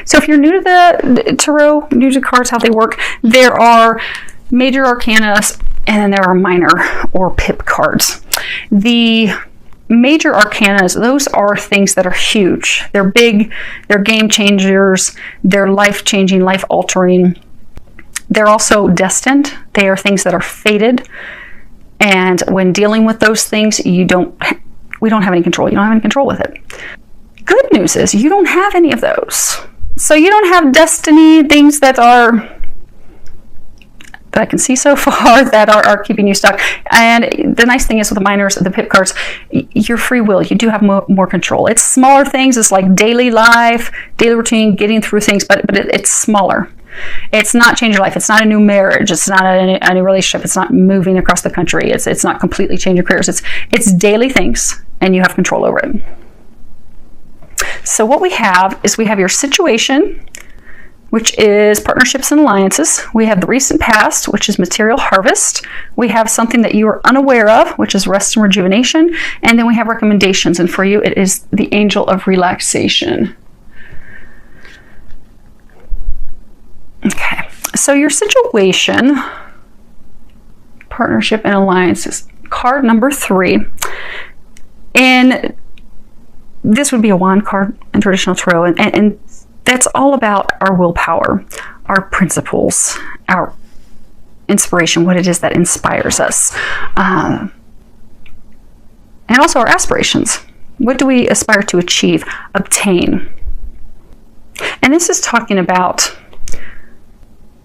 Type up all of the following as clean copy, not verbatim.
So if you're new to the tarot, new to cards, how they work, there are major arcana and then there are minor or pip cards. The major arcanas, those are things that are huge. They're big, they're game changers, they're life-changing, life-altering. They're also destined. They are things that are fated. And when dealing with those things, we don't have any control. You don't have any control with it. Good news is you don't have any of those. So you don't have destiny, things that I can see so far that are keeping you stuck. And the nice thing is with the minors, the pip cards, your free will, you do have more control. It's smaller things. It's like daily life, daily routine, getting through things, but it's smaller. It's not change your life. It's not a new marriage. It's not a new relationship. It's not moving across the country. It's not completely change your careers. It's daily things, and you have control over it. So what we have is we have your situation, which is partnerships and alliances. We have the recent past, which is material harvest. We have something that you are unaware of, which is rest and rejuvenation. And then we have recommendations. And for you, it is the angel of relaxation. Okay, so your situation, partnership and alliances, card number 3. And this would be a wand card in traditional tarot. And that's all about our willpower, our principles, our inspiration, what it is that inspires us. And also our aspirations. What do we aspire to achieve, obtain? And this is talking about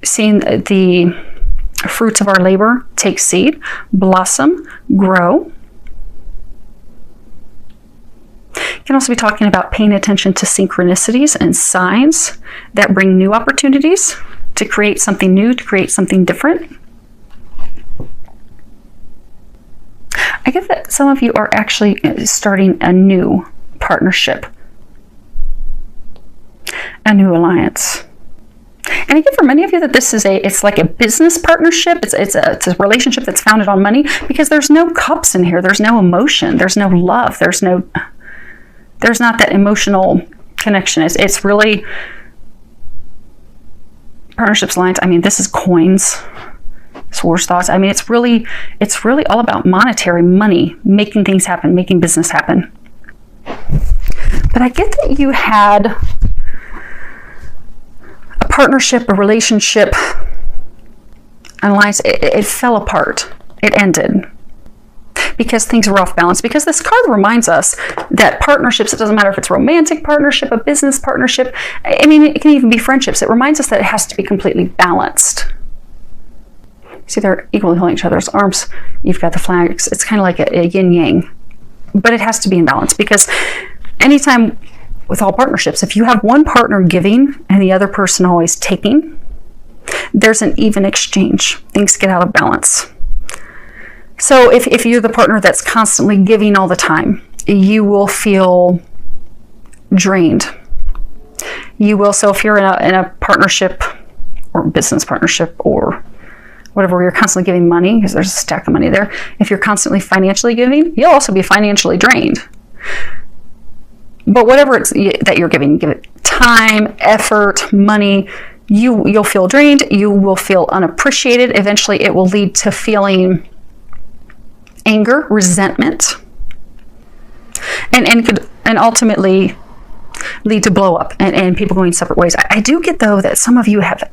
seeing the fruits of our labor take seed, blossom, grow. It can also be talking about paying attention to synchronicities and signs that bring new opportunities to create something new, to create something different. I get that some of you are actually starting a new partnership, a new alliance. And I get for many of you that this is it's like a business partnership. It's a relationship that's founded on money, because there's no cups in here. There's no emotion. There's no love. There's not that emotional connection. It's really partnerships, alliance. I mean, this is coins, swords, thoughts. I mean, it's really all about monetary money, making things happen, making business happen. But I get that you had a partnership, a relationship, an alliance. It fell apart. It ended because things were off balance. Because this card reminds us that partnerships, it doesn't matter if it's a romantic partnership, a business partnership, I mean, it can even be friendships. It reminds us that it has to be completely balanced. See, they're equally holding each other's arms. You've got the flags. It's kind of like a yin-yang. But it has to be in balance, because anytime with all partnerships, if you have one partner giving and the other person always taking, there's an even exchange. Things get out of balance. So if you're the partner that's constantly giving all the time, you will feel drained. You will. So if you're in a partnership or business partnership or whatever, where you're constantly giving money, because there's a stack of money there, if you're constantly financially giving, you'll also be financially drained. But whatever it's that you're giving, you give it time, effort, money, you'll feel drained. You will feel unappreciated. Eventually, it will lead to feeling anger, resentment, and ultimately lead to blow up and people going separate ways. I do get, though, that some of you have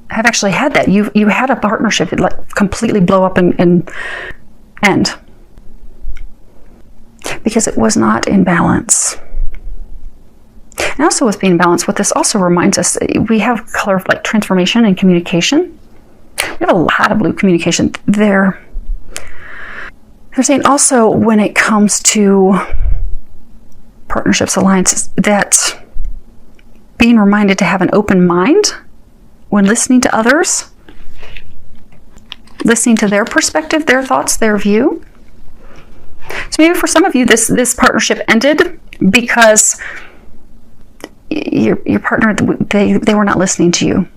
actually had that. You had a partnership that like completely blow up and end because it was not in balance. And also with being balanced, what this also reminds us, we have color of like transformation and communication. We have a lot of blue communication there. They're saying also when it comes to partnerships, alliances, that being reminded to have an open mind when listening to others, listening to their perspective, their thoughts, their view. So maybe for some of you, this partnership ended because your partner, they were not listening to you.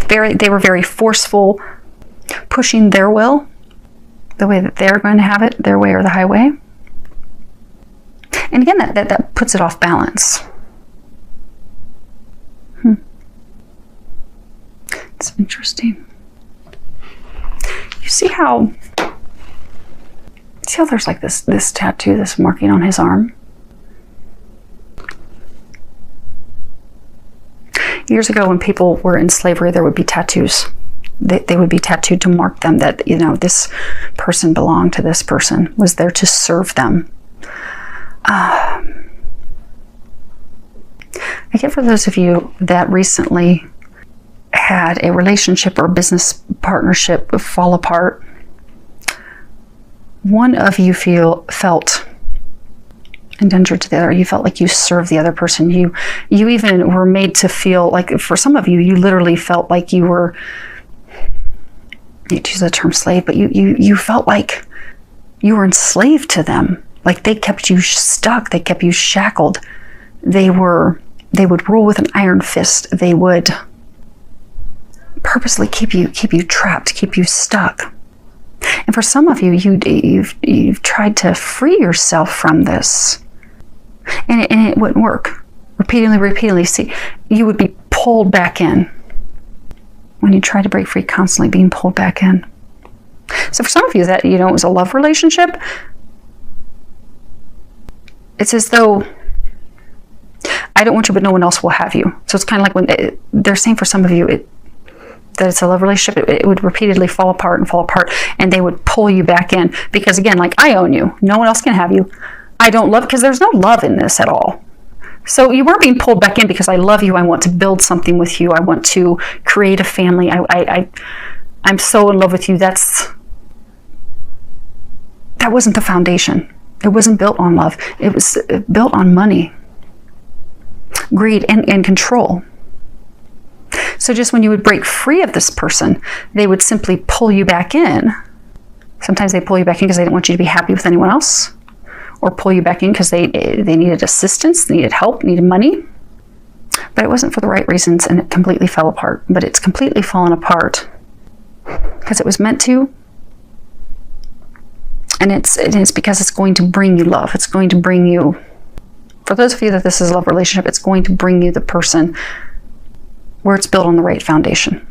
They were very forceful, pushing their will, the way that they're going to have it, their way or the highway. And again, that puts it off balance. interesting. You see how there's like this tattoo, this marking on his arm? Years ago, when people were in slavery, there would be tattoos. They would be tattooed to mark them that, this person belonged to this person, was there to serve them. Again, for those of you that recently had a relationship or business partnership fall apart, one of you felt indentured to the other. You felt like you served the other person. You even were made to feel like, for some of you, you literally felt like you were, you use the term slave, but you felt like you were enslaved to them. Like they kept you stuck. They kept you shackled. They would rule with an iron fist. They would purposely keep you trapped, keep you stuck. And for some of you, you've tried to free yourself from this, and it wouldn't work. Repeatedly, see, you would be pulled back in. When you try to break free, constantly being pulled back in. So for some of you, that, it was a love relationship. It's as though, I don't want you, but no one else will have you. So it's kind of like when they're saying for some of you that it's a love relationship, it would repeatedly fall apart, and they would pull you back in. Because again, like, I own you. No one else can have you. I don't love, because there's no love in this at all. So you weren't being pulled back in because I love you. I want to build something with you. I want to create a family. I'm so in love with you. That wasn't the foundation. It wasn't built on love. It was built on money, greed, and control. So just when you would break free of this person, they would simply pull you back in. Sometimes they pull you back in because they didn't want you to be happy with anyone else, or pull you back in because they needed assistance, needed help, needed money. But it wasn't for the right reasons, and it completely fell apart. But it's completely fallen apart because it was meant to. And it is because it's going to bring you love. It's going to bring you, for those of you that this is a love relationship, it's going to bring you the person where it's built on the right foundation,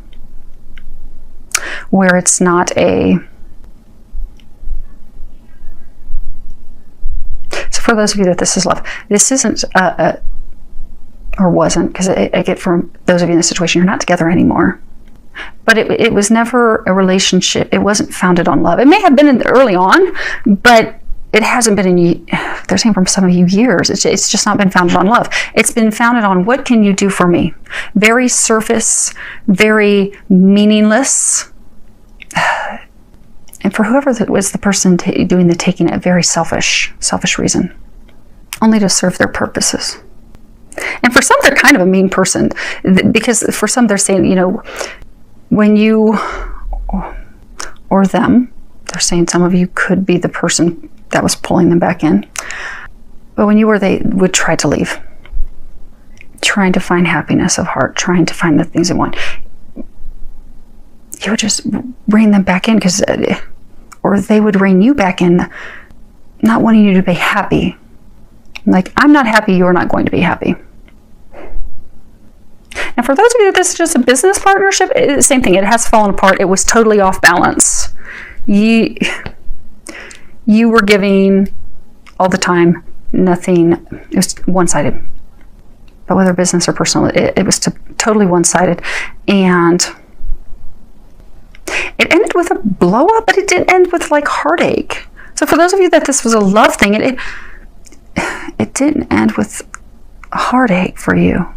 where it's not so for those of you that this is love, this isn't or wasn't, because I get from those of you in this situation, you're not together anymore. But it was never a relationship. It wasn't founded on love. It may have been early on, but it hasn't been in, they're saying from some of you, years. It's just not been founded on love. It's been founded on, what can you do for me? Very surface, very meaningless. And for whoever was the person doing the taking, a very selfish reason, only to serve their purposes. And for some, they're kind of a mean person, because for some, they're saying, when you, or them, they're saying some of you could be the person that was pulling them back in. But when you were, they would try to leave, trying to find happiness of heart, trying to find the things they want. You would just bring them back in, or they would rein you back in, not wanting you to be happy. Like, I'm not happy, you're not going to be happy. Now, for those of you that this is just a business partnership, same thing. It has fallen apart. It was totally off balance. You were giving all the time, nothing. It was one-sided. But whether business or personal, it was totally one-sided. And it ended with a blow-up, but it didn't end with, like, heartache. So for those of you that this was a love thing, it didn't end with a heartache for you.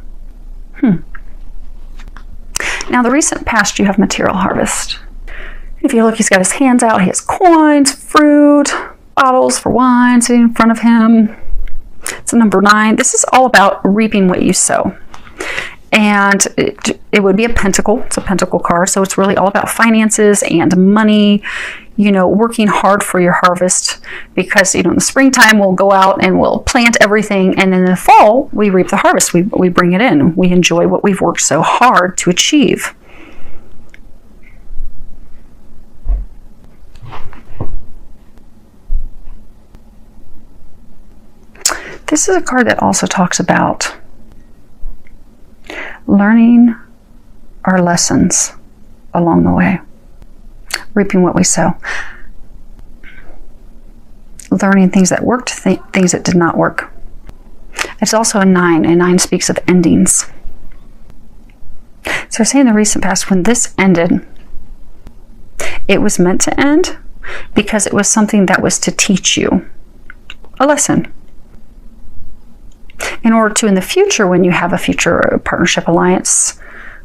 Now, the recent past, you have material harvest. If you look, he's got his hands out. He has coins, fruit, bottles for wine sitting in front of him. It's a number 9. This is all about reaping what you sow. And it would be a pentacle. It's a pentacle card. So it's really all about finances and money, working hard for your harvest, because, in the springtime, we'll go out and we'll plant everything. And then in the fall, we reap the harvest. We bring it in. We enjoy what we've worked so hard to achieve. This is a card that also talks about learning our lessons along the way. Reaping what we sow. Learning things that worked, things that did not work. It's also a 9, and 9 speaks of endings. So we're saying in the recent past, when this ended, it was meant to end because it was something that was to teach you a lesson. In order to, in the future, when you have a future partnership, alliance,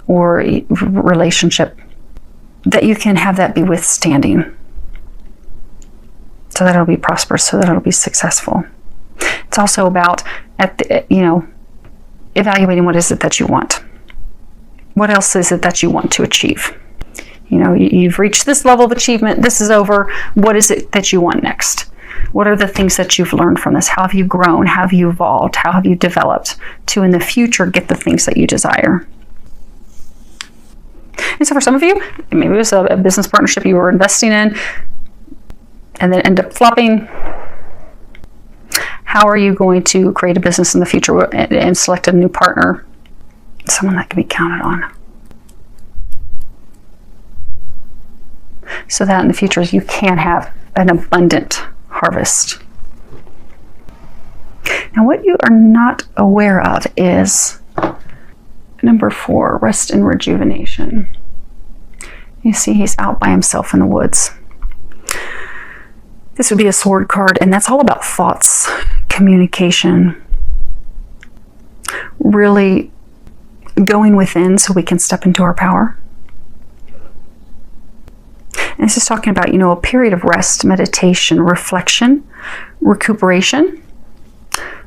or relationship, that you can have that be withstanding, so that it'll be prosperous, so that it'll be successful. It's also about, evaluating what is it that you want. What else is it that you want to achieve? You've reached this level of achievement. This is over. What is it that you want next? What are the things that you've learned from this? How have you grown? How have you evolved? How have you developed to, in the future, get the things that you desire? And so for some of you, maybe it was a business partnership you were investing in and then end up flopping. How are you going to create a business in the future and select a new partner? Someone that can be counted on. So that in the future you can have an abundant harvest. Now, what you are not aware of is number 4, rest and rejuvenation. You see, he's out by himself in the woods. This would be a sword card, and that's all about thoughts, communication, really going within so we can step into our power. And this is talking about, a period of rest, meditation, reflection, recuperation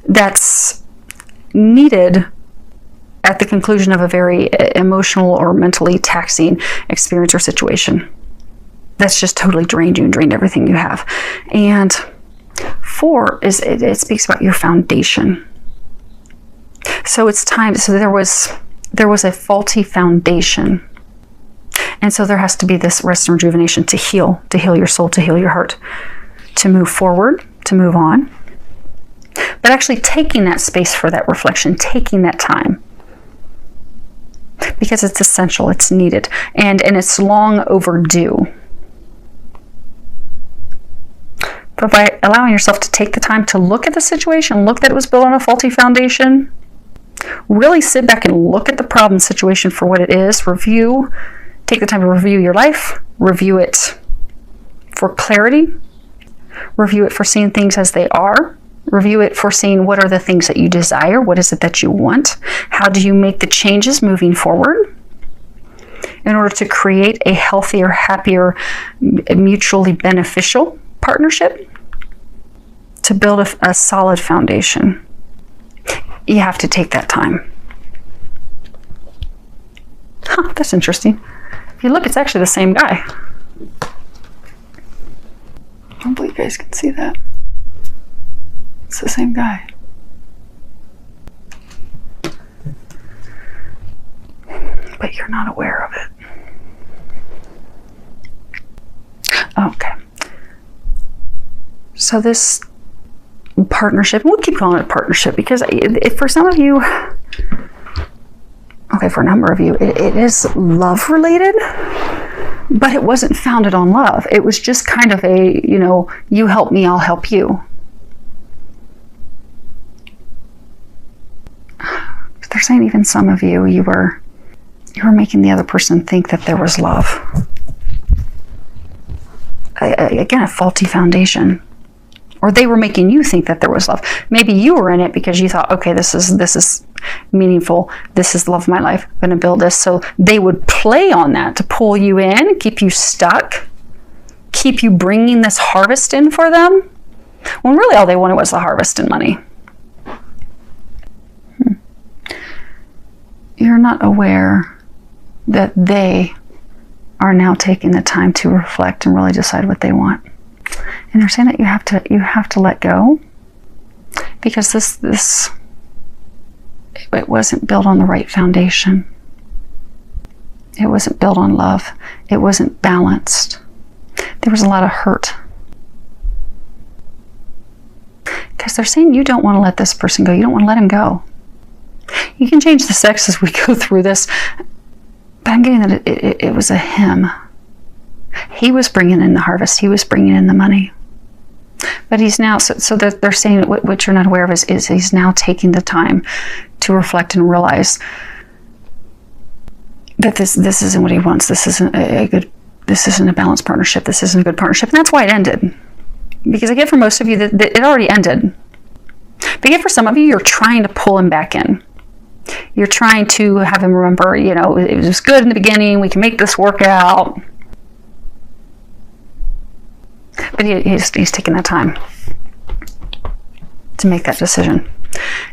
that's needed at the conclusion of a very emotional or mentally taxing experience or situation. That's just totally drained you and drained everything you have. And 4 is, it speaks about your foundation. So it's time, so there was a faulty foundation. And so there has to be this rest and rejuvenation to heal your soul, to heal your heart, to move forward, to move on. But actually taking that space for that reflection, taking that time. Because it's essential, it's needed, and it's long overdue. But by allowing yourself to take the time to look at the situation, look that it was built on a faulty foundation, really sit back and look at the problem situation for what it is, review, take the time to review your life, review it for clarity, review it for seeing things as they are, review it for seeing what are the things that you desire, what is it that you want, how do you make the changes moving forward in order to create a healthier, happier, mutually beneficial partnership, to build a solid foundation. You have to take that time. That's interesting. If you look, it's actually the same guy. Hopefully you guys can see that. It's the same guy. But you're not aware of it. Okay. So this partnership, we'll keep calling it a partnership because if for some of you, okay, for a number of you, it is love related, but it wasn't founded on love. It was just kind of a, you help me, I'll help you. They're saying even some of you, you were making the other person think that there was love. Again, a faulty foundation. Or they were making you think that there was love. Maybe you were in it because you thought, okay, this is meaningful. This is the love of my life. I'm going to build this. So they would play on that to pull you in, keep you stuck, keep you bringing this harvest in for them, when really all they wanted was the harvest and money. You're not aware that they are now taking the time to reflect and really decide what they want. And they're saying that you have to let go, because this it wasn't built on the right foundation. It wasn't built on love. It wasn't balanced. There was a lot of hurt. Because they're saying you don't want to let this person go. You don't want to let him go. You can change the sex as we go through this, but I'm getting that it was a him. He was bringing in the harvest. He was bringing in the money. But he's now, so that they're saying what you're not aware of is he's now taking the time to reflect and realize that this isn't what he wants. This isn't this isn't a balanced partnership. This isn't a good partnership. And that's why it ended. Because I get for most of you that it already ended. But yet for some of you, you're trying to pull him back in. You're trying to have him remember, it was good in the beginning. We can make this work out. But he's taking that time to make that decision.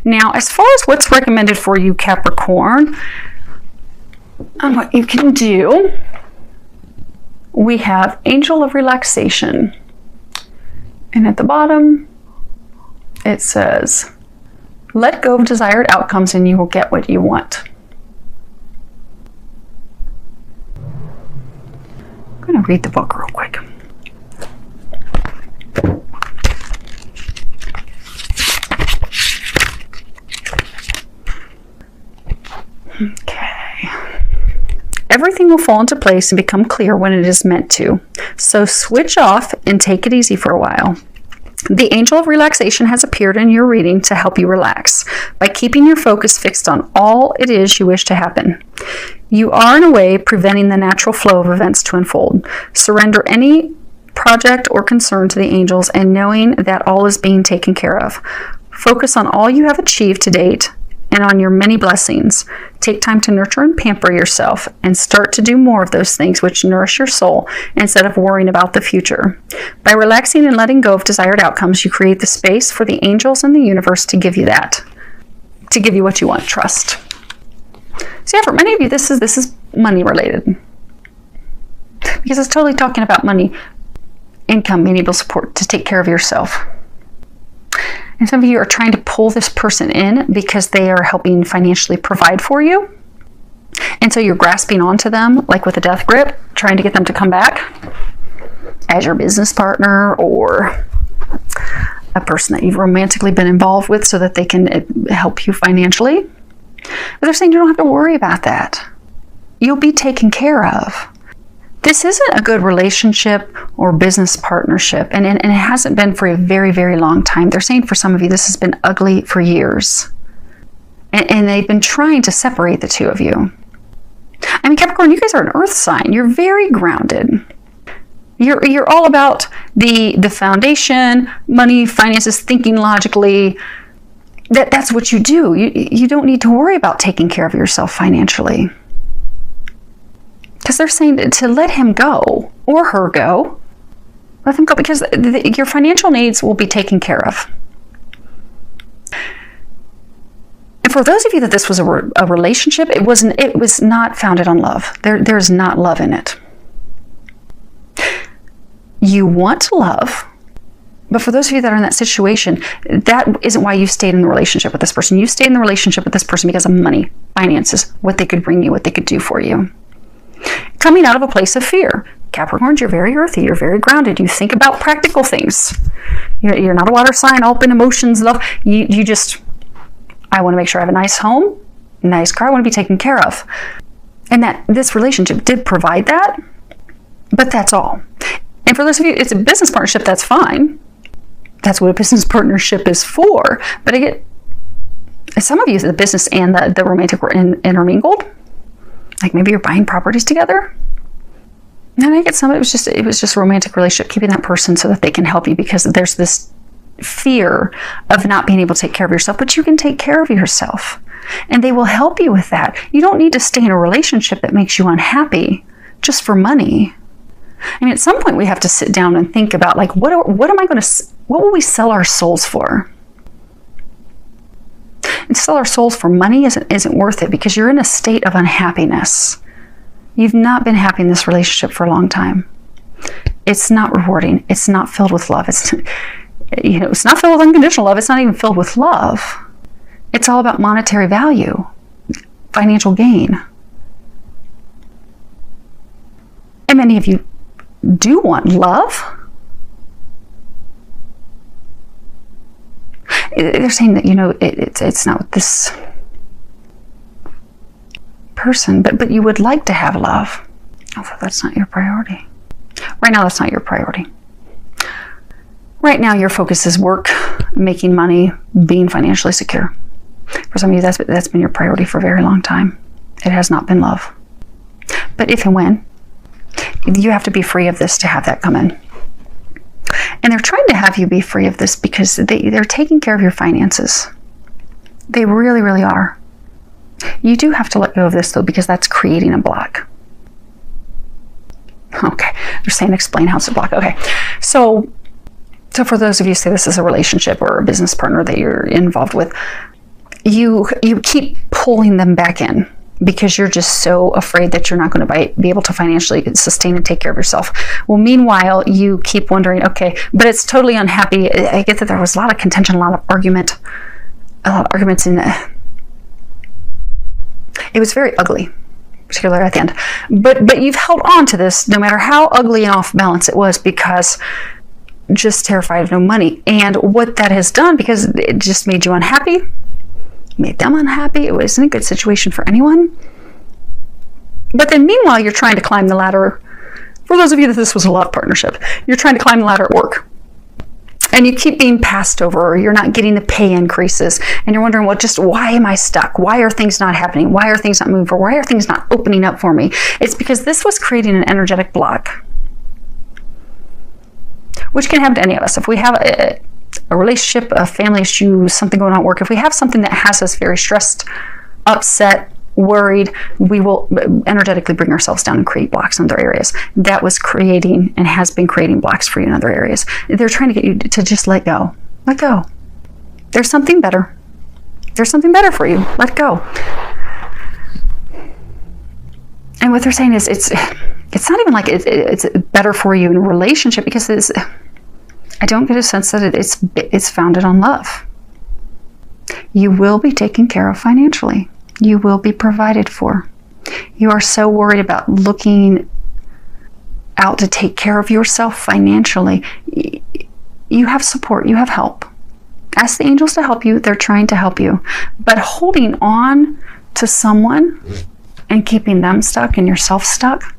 Now, as far as what's recommended for you, Capricorn, and what you can do, we have Angel of Relaxation. And at the bottom, it says, let go of desired outcomes and you will get what you want. I'm going to read the book real quick. Okay. Everything will fall into place and become clear when it is meant to. So switch off and take it easy for a while. The Angel of Relaxation has appeared in your reading to help you relax by keeping your focus fixed on all it is you wish to happen. You are, in a way, preventing the natural flow of events to unfold. Surrender any project or concern to the angels and knowing that all is being taken care of. Focus on all you have achieved to date and on your many blessings. Take time to nurture and pamper yourself and start to do more of those things which nourish your soul instead of worrying about the future. By relaxing and letting go of desired outcomes, you create the space for the angels and the universe to give you that, to give you what you want. Trust. So yeah, for many of you, this is money related, because it's totally talking about money, income, being able to support, to take care of yourself. And some of you are trying to pull this person in because they are helping financially provide for you. And so you're grasping onto them, like with a death grip, trying to get them to come back as your business partner or a person that you've romantically been involved with so that they can help you financially. But they're saying you don't have to worry about that. You'll be taken care of. This isn't a good relationship or business partnership, and it hasn't been for a very, very long time. They're saying for some of you, this has been ugly for years. And they've been trying to separate the two of you. I mean, Capricorn, you guys are an earth sign. You're very grounded. You're all about the foundation, money, finances, thinking logically. That's what you do. You don't need to worry about taking care of yourself financially. Because they're saying to let him go, or her go. Let them go, because your financial needs will be taken care of. And for those of you that this was a relationship, it was not founded on love. There's not love in it. You want love, but for those of you that are in that situation, that isn't why you stayed in the relationship with this person. You stayed in the relationship with this person because of money, finances, what they could bring you, what they could do for you. Coming out of a place of fear. Capricorns, you're very earthy. You're very grounded. You think about practical things. You're not a water sign, open emotions, love. You just, I want to make sure I have a nice home, nice car. I want to be taken care of. And that this relationship did provide that, but that's all. And for those of you, it's a business partnership, that's fine. That's what a business partnership is for. But I get, some of you, the business and the romantic were intermingled. Like maybe you're buying properties together. And I get some of it was just a romantic relationship, keeping that person so that they can help you, because there's this fear of not being able to take care of yourself, but you can take care of yourself and they will help you with that. You don't need to stay in a relationship that makes you unhappy just for money. I mean, at some point we have to sit down and think about, like, what will we sell our souls for? And to sell our souls for money isn't worth it, because you're in a state of unhappiness. You've not been happy in this relationship for a long time. It's not rewarding. It's not filled with love. It's not filled with unconditional love. It's not even filled with love. It's all about monetary value, financial gain. And many of you do want love. They're saying that, it's not what this person, but you would like to have love. Although that's not your priority. Right now, that's not your priority. Right now, your focus is work, making money, being financially secure. For some of you, that's been your priority for a very long time. It has not been love. But if and when, you have to be free of this to have that come in. And they're trying to have you be free of this because they're taking care of your finances. They really, really are. You do have to let go of this, though, because that's creating a block. Okay. They're saying explain how it's a block. Okay. So for those of you who say this is a relationship or a business partner that you're involved with, you keep pulling them back in because you're just so afraid that you're not going to be able to financially sustain and take care of yourself. Well, meanwhile, you keep wondering, okay, but it's totally unhappy. I get that there was a lot of contention, a lot of arguments in it was very ugly, particularly at the end. But you've held on to this no matter how ugly and off balance it was, because just terrified of no money. And what that has done, because it just made you unhappy, made them unhappy. It wasn't a good situation for anyone. But then meanwhile, you're trying to climb the ladder. For those of you that this was a love partnership, you're trying to climb the ladder at work. And you keep being passed over, or you're not getting the pay increases. And you're wondering, well, just why am I stuck? Why are things not happening? Why are things not moving forward? Why are things not opening up for me? It's because this was creating an energetic block, which can happen to any of us. If we have a relationship, a family issue, something going on at work, if we have something that has us very stressed, upset, worried, we will energetically bring ourselves down and create blocks in other areas. That was creating and has been creating blocks for you in other areas. They're trying to get you to just let go. Let go. There's something better. There's something better for you. Let go. And what they're saying is it's not even like it's better for you in a relationship, because I don't get a sense that it's founded on love. You will be taken care of financially. You will be provided for. You are so worried about looking out to take care of yourself financially. You have support. You have help. Ask the angels to help you. They're trying to help you. But holding on to someone and keeping them stuck and yourself stuck,